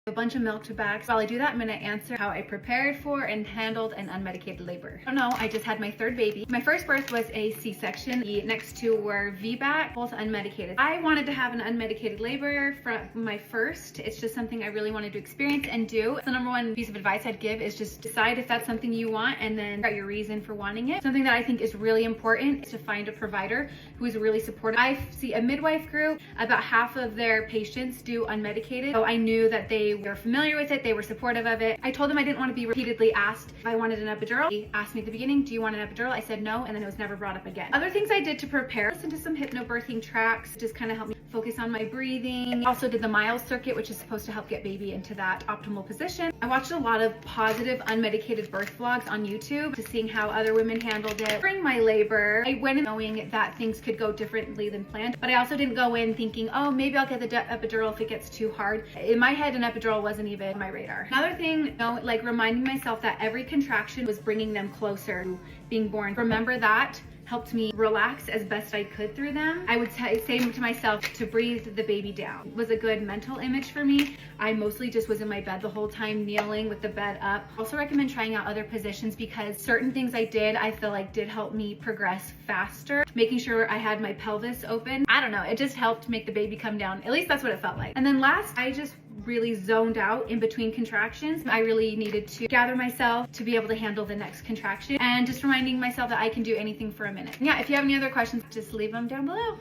A bunch of milk to bags. While I do that, I'm gonna answer how I prepared for and handled an unmedicated labor. I don't know, I just had my third baby. My first birth was a C-section. The next two were VBAC, both unmedicated. I wanted to have an unmedicated labor from my first. It's just something I really wanted to experience and do. The number one piece of advice I'd give is just decide if that's something you want and then figure out your reason for wanting it. Something that I think is really important is to find a provider who is really supportive. I see a midwife group, about half of their patients do unmedicated. So I knew that they were familiar with it, they were supportive of it. I told them I didn't want to be repeatedly asked if I wanted an epidural. They asked me at the beginning, do you want an epidural? I said no, and then it was never brought up again. Other things I did to prepare, listen to some hypnobirthing tracks, just kind of helped me focus on my breathing. Also did the Miles circuit, which is supposed to help get baby into that optimal position. I watched a lot of positive unmedicated birth vlogs on YouTube, just seeing how other women handled it. During my labor, I went in knowing that things could go differently than planned, but I also didn't go in thinking, oh, maybe I'll get the epidural if it gets too hard. In my head, an epidural wasn't even on my radar. Another thing, like reminding myself that every contraction was bringing them closer to being born. Remember that helped me relax as best I could through them. I would say to myself to breathe the baby down. It was a good mental image for me. I mostly just was in my bed the whole time, kneeling with the bed up. Also recommend trying out other positions because certain things I did, I feel like did help me progress faster. Making sure I had my pelvis open. I don't know, it just helped make the baby come down. At least that's what it felt like. And then last, I just really zoned out in between contractions. I really needed to gather myself to be able to handle the next contraction and just reminding myself that I can do anything for a minute. Yeah, if you have any other questions, just leave them down below.